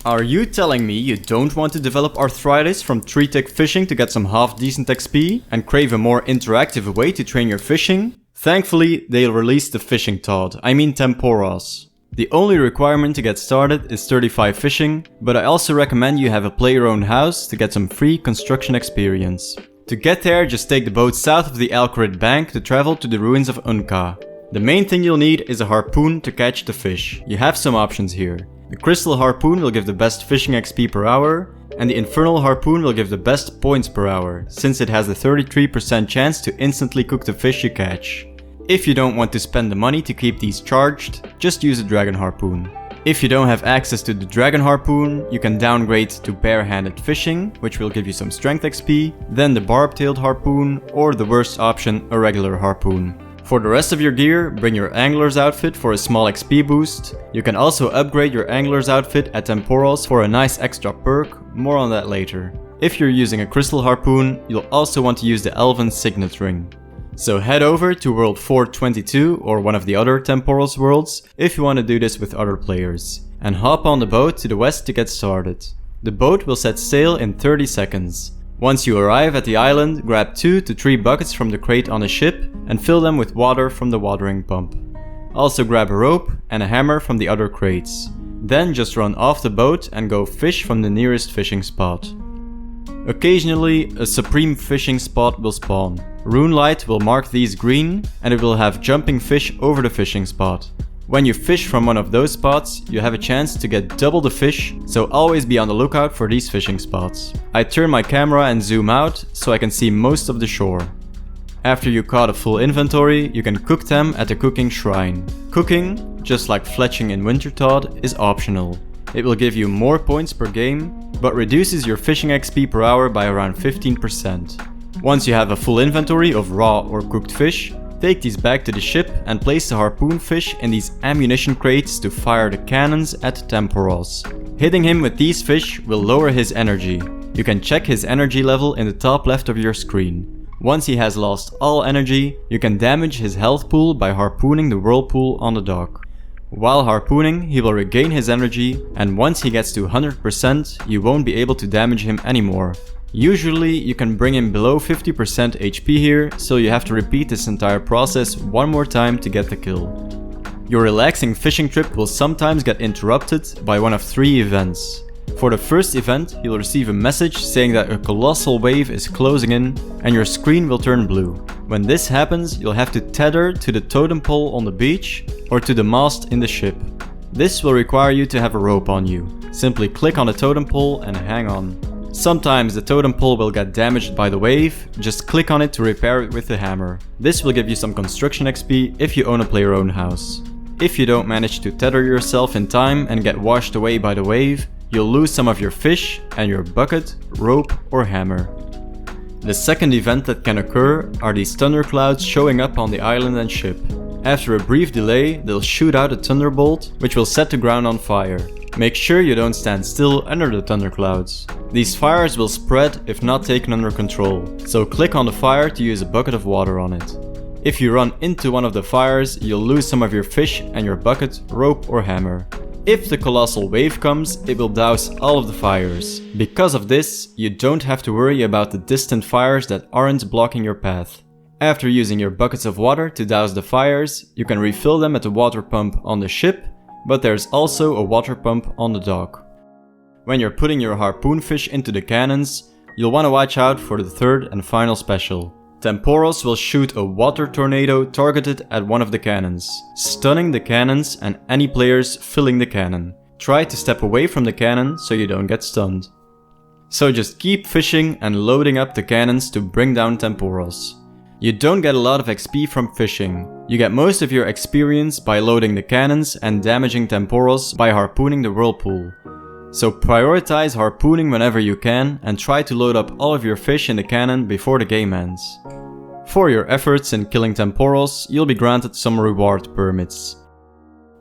Are you telling me you don't want to develop arthritis from 3-tick fishing to get some half-decent XP and crave a more interactive way to train your fishing? Thankfully, they released the fishing Todd, Tempoross. The only requirement to get started is 35 fishing, but I also recommend you have a play your own house to get some free construction experience. To get there, just take the boat south of the Alcarid Bank to travel to the ruins of Unka. The main thing you'll need is a harpoon to catch the fish. You have some options here. The crystal harpoon will give the best fishing XP per hour, and the infernal harpoon will give the best points per hour, since it has a 33% chance to instantly cook the fish you catch. If you don't want to spend the money to keep these charged, just use a dragon harpoon. If you don't have access to the dragon harpoon, you can downgrade to bare-handed fishing, which will give you some strength XP, then the barb-tailed harpoon, or the worst option, a regular harpoon. For the rest of your gear, bring your angler's outfit for a small XP boost. You can also upgrade your angler's outfit at Tempoross for a nice extra perk, more on that later. If you're using a crystal harpoon, you'll also want to use the elven signet ring. So head over to World 422 or one of the other Tempoross worlds if you want to do this with other players, and hop on the boat to the west to get started. The boat will set sail in 30 seconds. Once you arrive at the island, grab 2 to 3 buckets from the crate on the ship and fill them with water from the watering pump. Also grab a rope and a hammer from the other crates. Then just run off the boat and go fish from the nearest fishing spot. Occasionally, a supreme fishing spot will spawn. Rune light will mark these green and it will have jumping fish over the fishing spot. When you fish from one of those spots, you have a chance to get double the fish, so always be on the lookout for these fishing spots. I turn my camera and zoom out so I can see most of the shore. After you caught a full inventory, you can cook them at the cooking shrine. Cooking, just like fletching in Wintertodt, is optional. It will give you more points per game, but reduces your fishing XP per hour by around 15%. Once you have a full inventory of raw or cooked fish, take these back to the ship and place the harpoon fish in these ammunition crates to fire the cannons at Tempoross. Hitting him with these fish will lower his energy. You can check his energy level in the top left of your screen. Once he has lost all energy, you can damage his health pool by harpooning the whirlpool on the dock. While harpooning, he will regain his energy, and once he gets to 100%, you won't be able to damage him anymore. Usually you can bring him below 50% HP here, so you have to repeat this entire process one more time to get the kill. Your relaxing fishing trip will sometimes get interrupted by one of 3 events. For the first event, you'll receive a message saying that a colossal wave is closing in and your screen will turn blue. When this happens, you'll have to tether to the totem pole on the beach or to the mast in the ship. This will require you to have a rope on you. Simply click on the totem pole and hang on. Sometimes the totem pole will get damaged by the wave, just click on it to repair it with the hammer. This will give you some construction XP if you own a play your own house. If you don't manage to tether yourself in time and get washed away by the wave, you'll lose some of your fish and your bucket, rope or hammer. The second event that can occur are these thunderclouds showing up on the island and ship. After a brief delay, they'll shoot out a thunderbolt which will set the ground on fire. Make sure you don't stand still under the thunderclouds. These fires will spread if not taken under control, so click on the fire to use a bucket of water on it. If you run into one of the fires, you'll lose some of your fish and your bucket, rope or hammer. If the colossal wave comes, it will douse all of the fires. Because of this, you don't have to worry about the distant fires that aren't blocking your path. After using your buckets of water to douse the fires, you can refill them at the water pump on the ship, but there's also a water pump on the dock. When you're putting your harpoon fish into the cannons, you'll want to watch out for the third and final special. Tempoross will shoot a water tornado targeted at one of the cannons, stunning the cannons and any players filling the cannon. Try to step away from the cannon so you don't get stunned. So just keep fishing and loading up the cannons to bring down Tempoross. You don't get a lot of XP from fishing. You get most of your experience by loading the cannons and damaging Tempoross by harpooning the whirlpool. So prioritize harpooning whenever you can and try to load up all of your fish in the cannon before the game ends. For your efforts in killing Tempoross, you'll be granted some reward permits.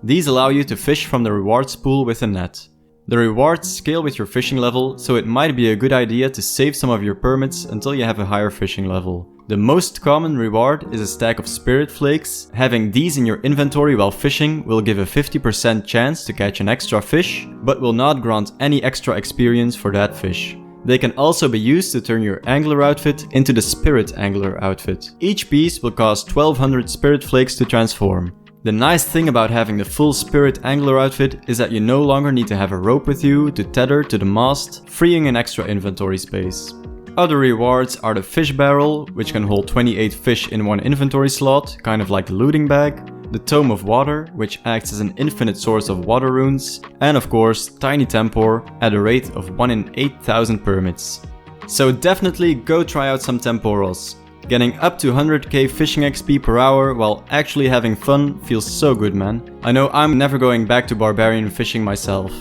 These allow you to fish from the rewards pool with a net. The rewards scale with your fishing level, so it might be a good idea to save some of your permits until you have a higher fishing level. The most common reward is a stack of spirit flakes. Having these in your inventory while fishing will give a 50% chance to catch an extra fish, but will not grant any extra experience for that fish. They can also be used to turn your angler outfit into the spirit angler outfit. Each piece will cost 1200 spirit flakes to transform. The nice thing about having the full spirit angler outfit is that you no longer need to have a rope with you to tether to the mast, freeing an extra inventory space. Other rewards are the fish barrel, which can hold 28 fish in one inventory slot, kind of like the looting bag, the tome of water, which acts as an infinite source of water runes, and of course tiny tempor at a rate of 1 in 8,000 permits. So definitely go try out some Tempoross. Getting up to 100k fishing XP per hour while actually having fun feels so good, man. I know I'm never going back to barbarian fishing myself.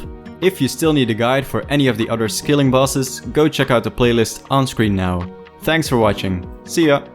If you still need a guide for any of the other skilling bosses, go check out the playlist on screen now. Thanks for watching. See ya!